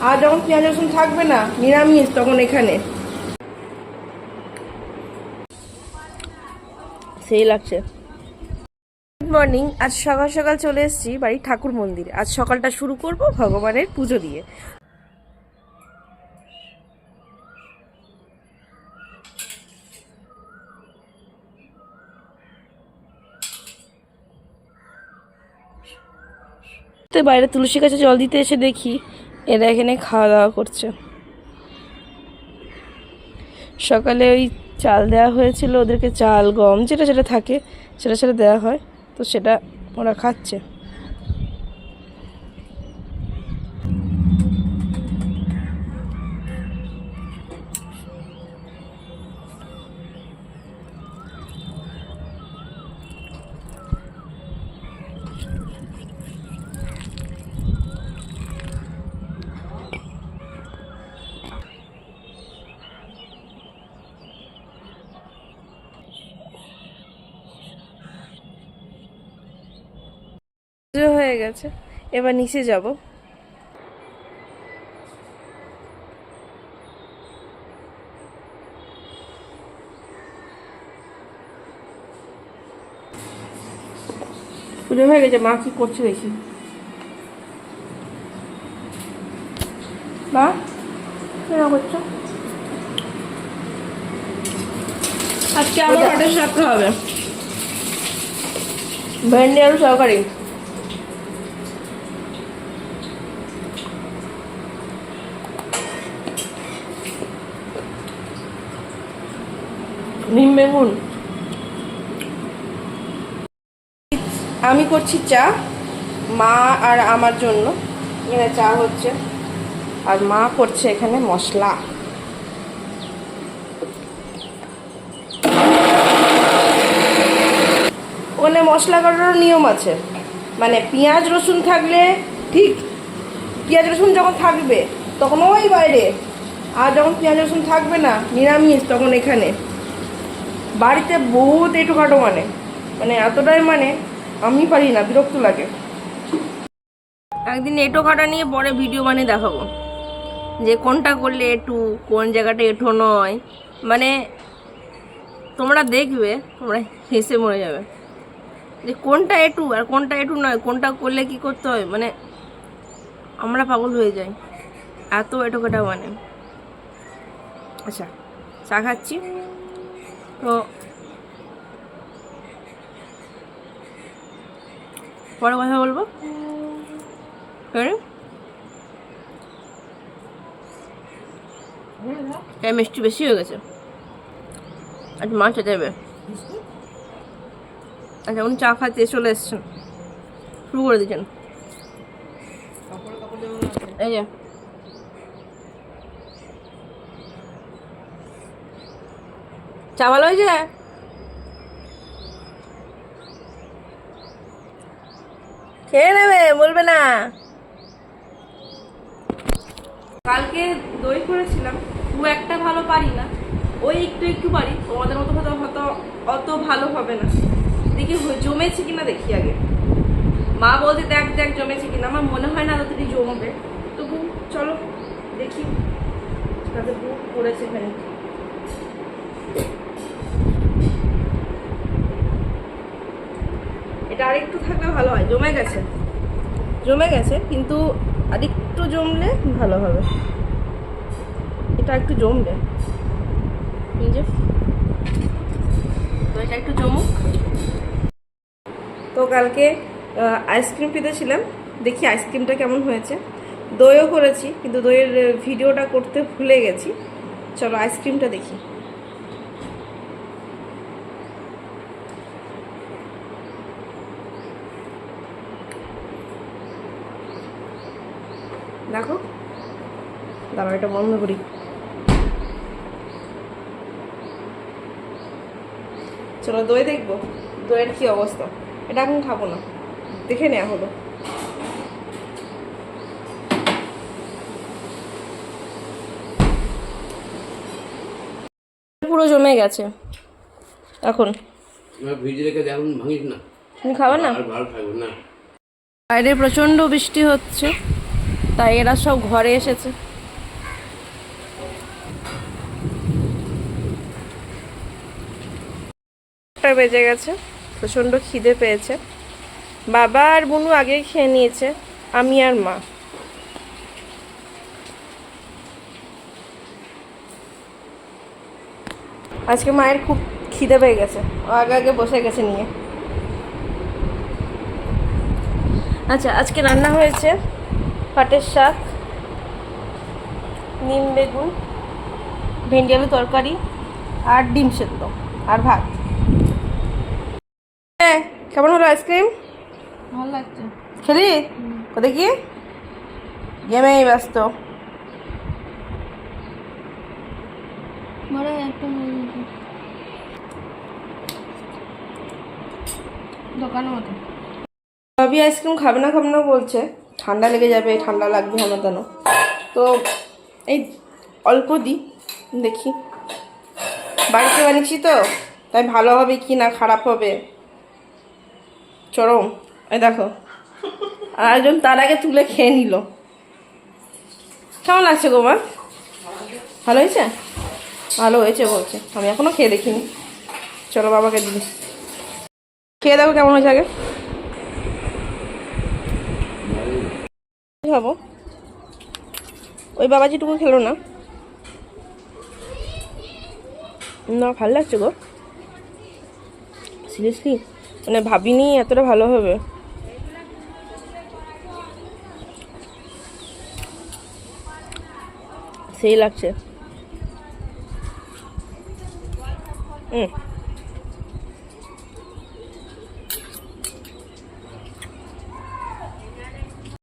আর যখন পেঁয়াজ রসুন থাকবে না, নিরামিষ, তখন এখানে সেই লাগছে। Good morning. আজ সকাল সকাল চলে এসেছি বাড়ির ঠাকুর মন্দিরে। আজ সকালটা শুরু করব ভগবানের পুজো দিয়ে। তো বাইরে তুলসী গাছে জল দিতে এসে দেখি এরা এখানে খাওয়া দাওয়া করছে। সকালে ওই চাল দেওয়া হয়েছিল ওদেরকে, চাল গম যেটা যেটা থাকে সেটা সেটা দেওয়া হয়, তো সেটা ওরা খাচ্ছে। হয়ে গেছে, এবার নিচে যাব। পুজো হয়ে গেছে, মা কি করছে দেখি। মা কেন করছো? আজকে আবার পাটের শাক হবে, ভেন্ডি আলু তরকারি। নিম বেগুন। আমি করছি চা, মা আর আমার জন্য এখানে চা হচ্ছে, আর মা করছে এখানে মশলা। ওখানে মশলা করারও নিয়ম আছে, মানে পেঁয়াজ রসুন থাকলে ঠিক, পেঁয়াজ রসুন যখন থাকবে তখন ওই বাইরে, আর যখন পেঁয়াজ রসুন থাকবে না, নিরামিষ, তখন এখানে। বাড়িতে বহুত এঁটোখাটো মানে এতটাই আমি পারি না, বিরক্ত লাগে। একদিন এঁটো কাটা নিয়ে পরে ভিডিও বানিয়ে দেখাবো, যে কোনটা করলে এঁটু, কোন জায়গাটা এঁটো নয়। তোমরা দেখবে, তোমরা হেসে মরে যাবে যে কোনটা এঁটু আর কোনটা এঁটু নয়, কোনটা করলে কি করতে হয়। আমরা পাগল হয়ে যাই, এত এঁটো কাটা আচ্ছা, চা খাচ্ছি তো, পরে কথা বলবো। মিষ্টি বেশি হয়ে গেছে, আচ্ছা মাছ যাবে। আচ্ছা, উনি চা খাইতে চলে এসছেন, শুরু করে দিচ্ছেন। এই যে চা ভালো হয়েছে? খেয়ে নেবে, বলবে না। কালকে দই করেছিলাম, খুব একটা ভালো পারি না, ওই একটু একটু পারি, তোমাদের মতো হয়তো অত ভালো হবে না। দেখি জমেছে কিনা, দেখি আগে। মা বলতে দেখ দেখ জমেছে কিনা, আমার মনে হয় না ততটি জমবে, তবু চলো দেখি। তাদের বুক পড়েছে এখানে। এটা আরেকটু থাকলে ভালো হয়, জমে গেছে কিন্তু আরেকটু জমলে ভালো হবে। এটা একটু জমবে, তো এটা একটু জমুক। তো কালকে আইসক্রিম পেতেছিলাম, দেখি আইসক্রিমটা কেমন হয়েছে। দইও করেছি, কিন্তু দইয়ের ভিডিওটা করতে ভুলে গেছি। চলো আইসক্রিমটা দেখি। দেখো, দাঁড়াও এটা বন্ধ করি। চলো দই দেখবো, দইয়ের কি অবস্থা। এটা এখন খাবো না, দেখে নেওয়া হলো। পুরো জমে গেছে এখন। তুমি খাবে না? বাইরে প্রচন্ড বৃষ্টি হচ্ছে, তাই এরা সব ঘরে এসেছে। বেজে গেছে, প্রচণ্ড খিদে পেয়েছে। বাবা আর বুনু আগে খেয়ে নিয়েছে, আমি আর মা। আজকে মায়ের খুব খিদে পেয়ে গেছে, ও আগে আগে বসে গেছে নিয়ে। আচ্ছা, আজকে রান্না হয়েছে পাটের শাক, নিম বেগুন, ভেন্ডি আলু তরকারি, আর ডিম সেদ্ধ, আর ভাত। কেমন হলো আইসক্রিম? ভালো লাগছে। খেলি? কোথায় কি গেমেই ব্যস্ত। বড় একটা দোকানের মতো। ভাবি আইসক্রিম খাবে না বলছে, ঠান্ডা লেগে যাবে, ঠান্ডা লাগবে আমার কেন। তো এই অল্প দিই, দেখি। বাড়িতে বানিয়েছি তো, তাই ভালো হবে কি না খারাপ হবে চরম। এই দেখো, আর একজন তার আগে তুলে খেয়ে নিল। কেমন লাগছে গো মা? ভালো হয়েছে? ভালো হয়েছে বলছে, আমি এখনো খেয়ে দেখিনি। চলো বাবাকে দিদি, খেয়ে দেখো কেমন হয়েছে আগে। খাবো, ওই বাবাজিটুকু খেলো না। না, ভালো লাগছে গো, সিরিয়াসলি, মানে ভাবিনি এতটা ভালো হবে। সেই লাগছে।